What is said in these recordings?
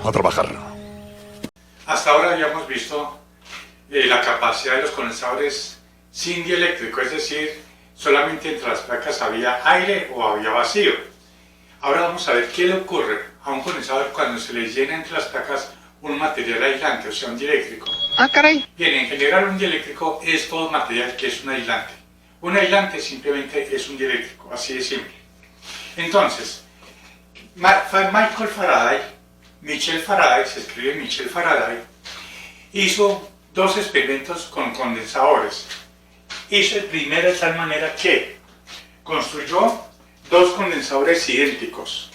A trabajar. Hasta ahora habíamos visto la capacidad de los condensadores sin dieléctrico, es decir, solamente entre las placas había aire o había vacío. Ahora vamos a ver qué le ocurre a un condensador cuando se le llena entre las placas un material aislante, o sea, un dieléctrico. Ah, caray. Bien, en general un dieléctrico es todo material que es un aislante. Un aislante simplemente es un dieléctrico, así de simple. Entonces, Michel Faraday, se escribe Michel Faraday, hizo dos experimentos con condensadores. Hizo el primero de tal manera que construyó dos condensadores idénticos.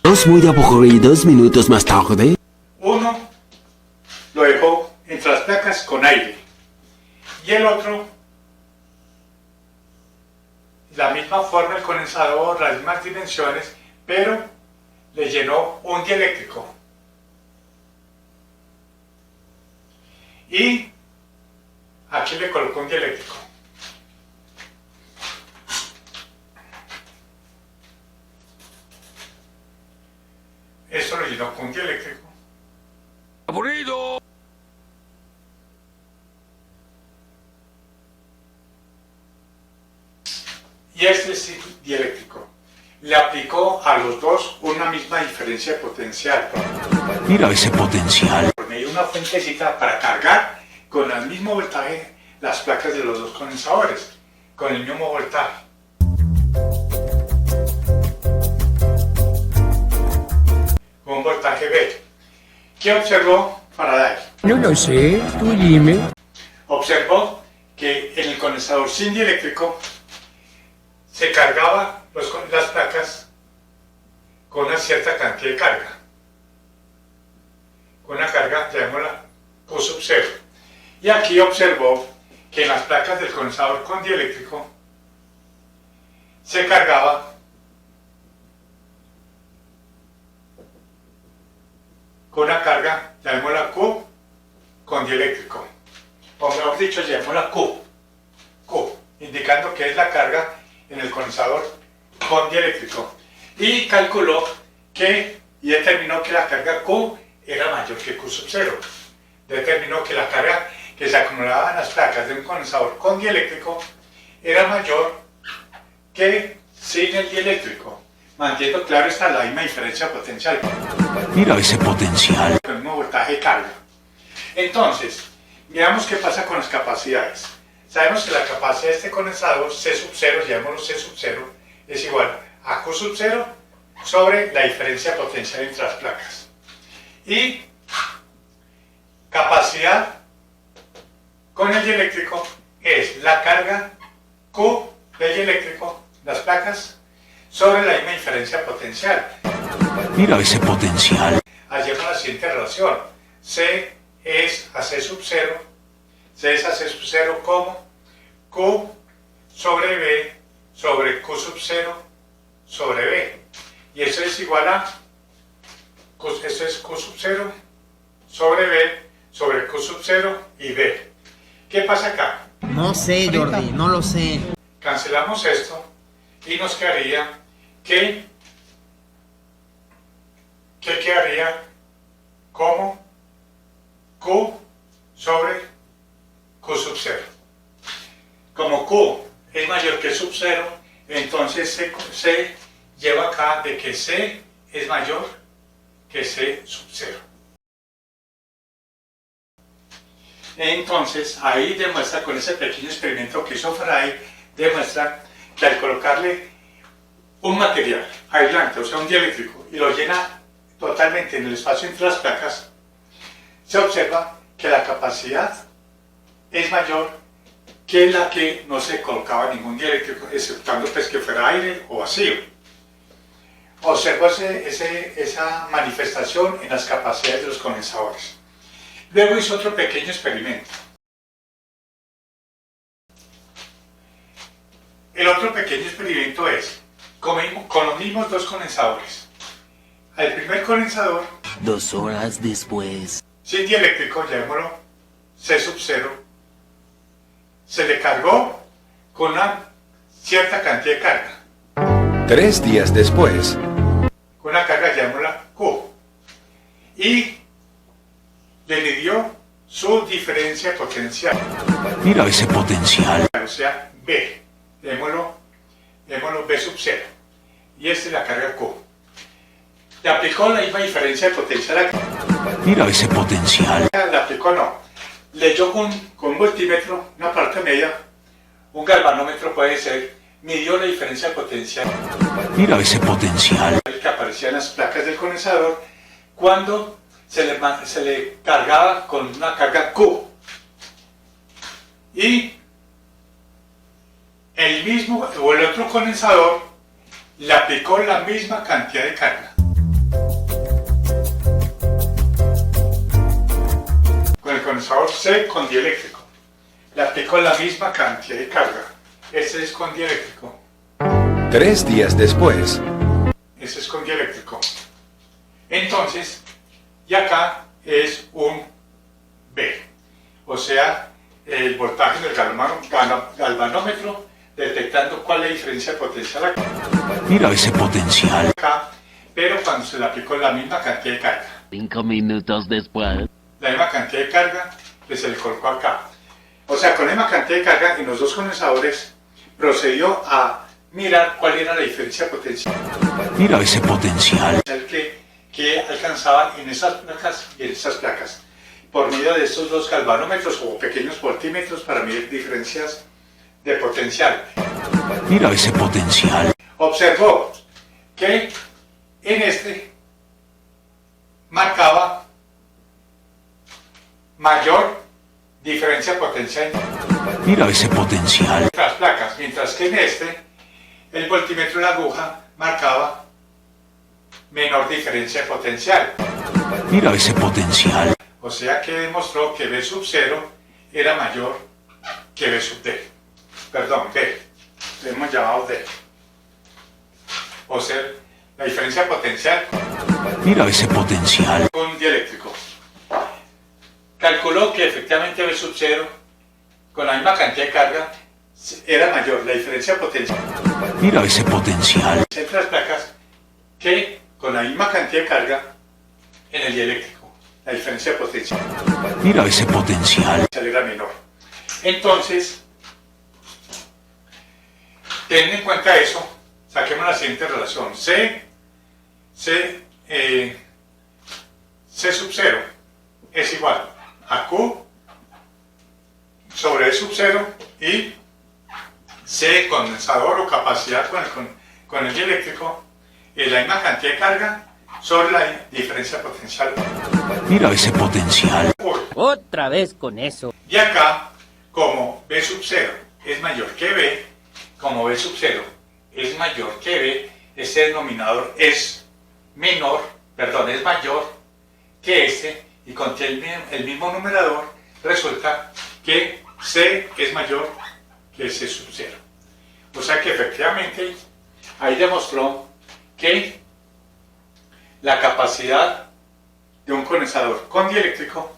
Dos muy aburridos minutos más tarde. Uno lo dejó entre las placas con aire y el otro, la misma forma el condensador, las mismas dimensiones, pero le llenó un dieléctrico. Y aquí le colocó un dieléctrico. Esto lo llenó con un dieléctrico. ¡Aburrido! Y este es dieléctrico. Le aplicó a los dos una misma diferencia de potencial. Mira ese potencial. Por medio de una fuentecita para cargar con el mismo voltaje las placas de los dos condensadores, con el mismo voltaje. Con un voltaje B. ¿Qué observó Faraday? No lo sé, tú dime. Observó que en el condensador sin dieléctrico se cargaba las placas con una cierta cantidad de carga. Con una carga, llamémosla Q sub 0. Y aquí observó que en las placas del condensador con dieléctrico se cargaba con una carga, llamémosla Q con dieléctrico. O mejor dicho, llamémosla Q, indicando que es la carga en el condensador con dieléctrico. Y calculó y determinó que la carga Q era mayor que Q sub 0. Determinó que la carga que se acumulaba en las placas de un condensador con dieléctrico era mayor que sin el dieléctrico, manteniendo claro esta la misma diferencia potencial. Mira ese potencial. Con el mismo voltaje de carga. Entonces, veamos qué pasa con las capacidades. Sabemos que la capacidad de este condensador C sub 0, llamémoslo C sub 0, es igual a Q sub 0 sobre la diferencia potencial entre las placas. Y capacidad con el dieléctrico es la carga Q del dieléctrico, las placas, sobre la misma diferencia potencial. Mira ese potencial. Hallemos la siguiente relación. C es a C sub 0. C es a C sub 0 como Q sobre B sobre Q sub 0 sobre B. Y eso es igual a, eso es Q sub 0 sobre B sobre Q sub 0 y B. ¿Qué pasa acá? No sé, Jordi, no lo sé. Cancelamos esto y nos quedaría que quedaría como Q sobre Q sub 0. Como Q es mayor que sub 0, entonces C lleva acá de que C es mayor que C sub 0. Entonces ahí demuestra, con ese pequeño experimento que hizo Faraday, demuestra que al colocarle un material aislante, o sea un dieléctrico, y lo llena totalmente en el espacio entre las placas, se observa que la capacidad es mayor que la que no se colocaba ningún dieléctrico, exceptuando pues que fuera aire o vacío. Observa esa manifestación en las capacidades de los condensadores. Luego hizo otro pequeño experimento. El otro pequeño experimento es con los mismos dos condensadores. Al primer condensador, 2 horas después. sin dieléctrico, llamémoslo C sub 0, se le cargó con una cierta cantidad de carga, 3 días después, con una carga llamémosla Q, y le midió su diferencia potencial, Mira ese potencial. o sea, B, démoslo B sub 0, y esta es la carga Q. Le aplicó la misma diferencia de potencial aquí, Mira ese potencial. le aplicó no, leyó con un multímetro, una parte media, un galvanómetro puede ser, midió la diferencia de potencial Mira ese potencial. que aparecía en las placas del condensador cuando se le cargaba con una carga Q. Y el mismo o el otro condensador le aplicó la misma cantidad de carga. Con el condensador C con dieléctrico le aplicó la misma cantidad de carga. Este es con dieléctrico. 3 días después, Ese es con dieléctrico. Entonces, y acá es un B. O sea, el voltaje del galvanómetro detectando cuál es la diferencia de potencial Mira ese potencial. acá, pero cuando se le aplicó la misma cantidad de carga. 5 minutos después. La misma cantidad de carga que se le colocó acá. O sea, con la misma cantidad de carga en los dos condensadores procedió a mirar cuál era la diferencia de potencial Mira ese potencial. que alcanzaban en esas placas y en esas placas. Por medio de estos dos galvanómetros o pequeños voltímetros para medir diferencias de potencial. Mira ese potencial. Observó que en este marcaba mayor diferencia potencial Mira ese potencial. entre las placas, mientras que en este el voltímetro de la aguja marcaba menor diferencia potencial. Mira ese potencial. O sea que demostró que B sub 0 era mayor que B sub D. Perdón, D. Le hemos llamado D. O sea, la diferencia potencial Mira ese potencial. con un dieléctrico. Calculó que efectivamente B sub 0, con la misma cantidad de carga, era mayor la diferencia potencial Mira ese potencial. entre las placas que con la misma cantidad de carga en el dieléctrico. La diferencia potencial Mira ese potencial. era menor. Entonces, teniendo en cuenta eso, saquemos la siguiente relación. C sub 0 es igual a Q sobre E sub 0 y C condensador o capacidad con el dieléctrico es la misma cantidad de carga sobre la diferencia potencial. Mira ese potencial. Otra vez con eso. Y acá, como B sub 0 es mayor que B, como B sub 0 es mayor que B, este denominador es mayor que este y contiene el mismo numerador, resulta que C es mayor que C sub 0. O sea que efectivamente ahí demostró que la capacidad de un condensador con dieléctrico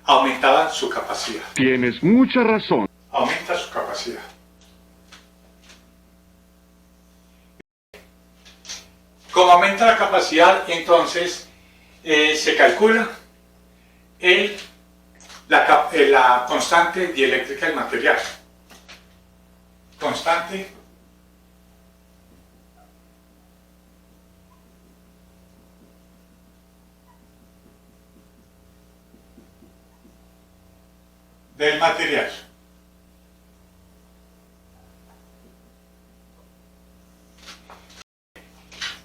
aumentaba su capacidad. Tienes mucha razón. Aumenta su capacidad. Como aumenta la capacidad, entonces se calcula la constante dieléctrica del material. Constante del material.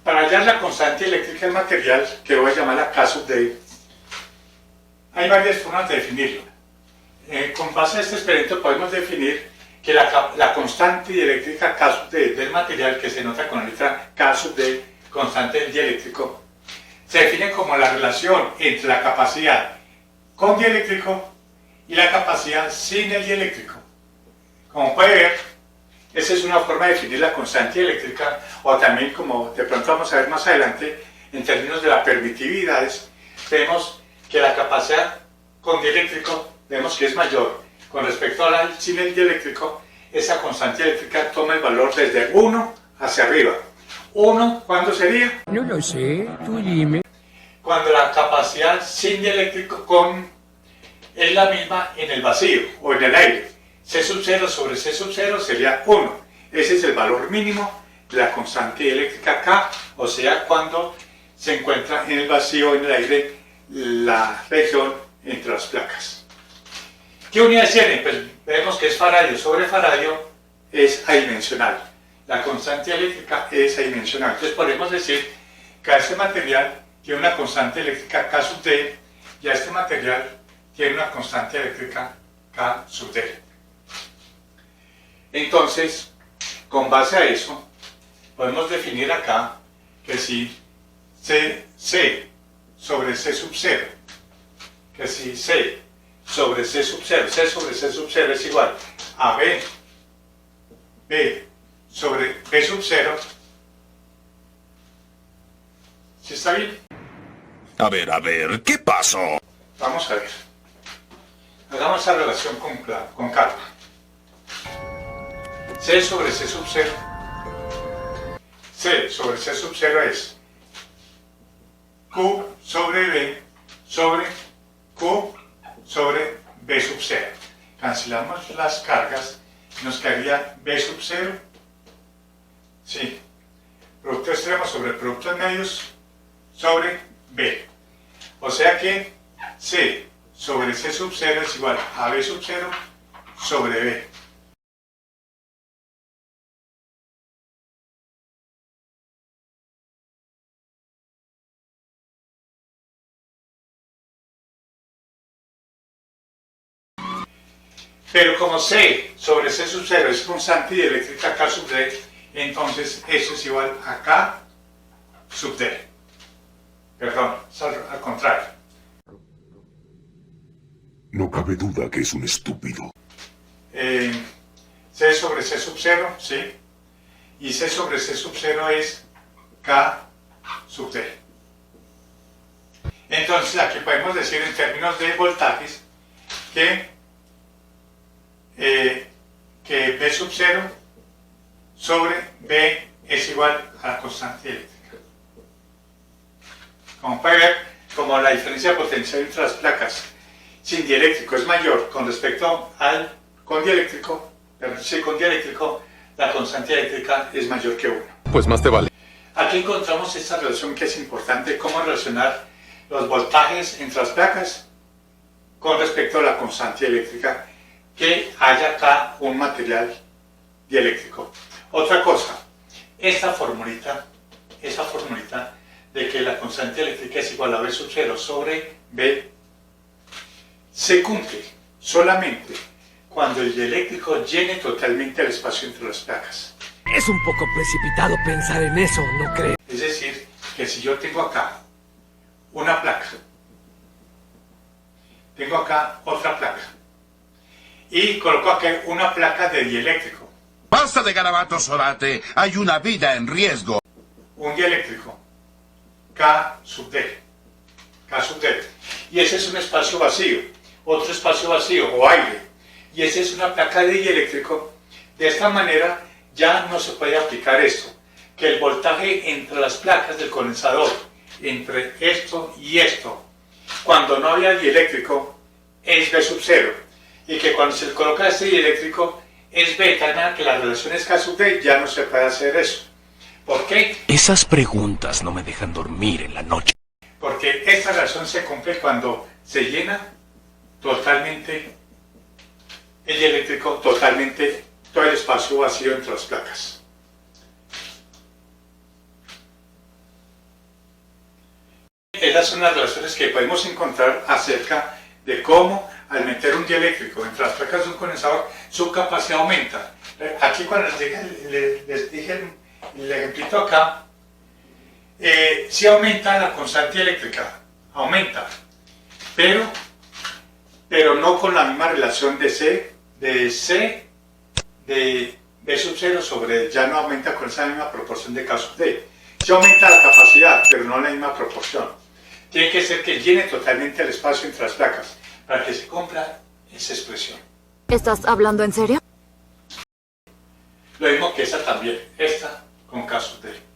Para hallar la constante eléctrica del material, que voy a llamar la K sub D, hay varias formas de definirlo. Con base a este experimento podemos definir que la constante dieléctrica K sub D del material, que se nota con la letra K sub D, constante del dieléctrico, se define como la relación entre la capacidad con dieléctrico y la capacidad sin el dieléctrico. Como puede ver, esa es una forma de definir la constante eléctrica, o también, como de pronto vamos a ver más adelante, en términos de la permitividades, vemos que la capacidad con dieléctrico vemos que es mayor Con respecto al cine dieléctrico, esa constante eléctrica toma el valor desde 1 hacia arriba. 1, ¿cuándo sería? No lo sé, tú dime. Cuando la capacidad sin dieléctrico es la misma en el vacío o en el aire. C sub 0 sobre C sub 0 sería 1. Ese es el valor mínimo de la constante dieléctrica K, o sea, cuando se encuentra en el vacío, en el aire, la región entre las placas. ¿Qué unidades tiene? Pues vemos que es faradio sobre faradio, es adimensional. La constante eléctrica es adimensional. Entonces podemos decir que este material tiene una constante eléctrica K sub D y este material tiene una constante eléctrica K sub D. Entonces, con base a eso, podemos definir acá que si C sobre C sub 0, que si C sobre C sub 0, C sobre C sub 0 es igual a B sobre B sub 0, ¿sí está bien? A ver, ¿qué pasó? Vamos a ver. Hagamos esa relación con calma. C sobre C sub 0. C sobre C sub 0 es Q sobre B sobre Q sobre B sub 0. Cancelamos las cargas y nos quedaría B sub 0. Sí. Producto extremo sobre productos medios sobre B. O sea que C sobre C sub 0 es igual a B sub 0 sobre B. Pero como C sobre C sub 0 es constante dieléctrica K sub D, entonces eso es igual a K sub D. Perdón, al contrario. No cabe duda que es un estúpido. C sobre C sub 0, ¿sí? Y C sobre C sub 0 es K sub D. Entonces aquí podemos decir en términos de voltajes que B sub 0 sobre B es igual a la constante eléctrica. Como puede ver, como la diferencia de potencial entre las placas sin dieléctrico es mayor con respecto al con dieléctrico, la constante eléctrica es mayor que 1. Pues más te vale. Aquí encontramos esta relación que es importante, cómo relacionar los voltajes entre las placas con respecto a la constante eléctrica, que haya acá un material dieléctrico. Otra cosa, esa formulita de que la constante eléctrica es igual a B sub 0 sobre B se cumple solamente cuando el dieléctrico llene totalmente el espacio entre las placas. Es un poco precipitado pensar en eso, ¿no crees? Es decir, que si yo tengo acá una placa, tengo acá otra placa, y coloco aquí una placa de dieléctrico, Basta de garabatos, Orate. Hay una vida en riesgo. un dieléctrico, K sub D, y ese es un espacio vacío, otro espacio vacío o aire, y esa es una placa de dieléctrico. De esta manera ya no se puede aplicar esto, que el voltaje entre las placas del condensador, entre esto y esto, cuando no había dieléctrico, es B sub 0, y que cuando se le coloca este dieléctrico es B, de tal manera que la relación es K sub D, ya no se puede hacer eso. ¿Por qué? Esas preguntas no me dejan dormir en la noche. Porque esta relación se cumple cuando se llena totalmente el dieléctrico, totalmente todo el espacio vacío entre las placas. Esas son las relaciones que podemos encontrar acerca de cómo al meter un dieléctrico entre las placas de un condensador, su capacidad aumenta. Aquí cuando les dije el ejemplito acá, sí aumenta la constante eléctrica, aumenta, pero no con la misma relación de B sub 0 sobre, ya no aumenta con esa misma proporción de K sub D. Sí aumenta la capacidad, pero no en la misma proporción. Tiene que ser que llene totalmente el espacio entre las placas para que se cumpla esa expresión. ¿Estás hablando en serio? Lo mismo que esta también, esta con casos de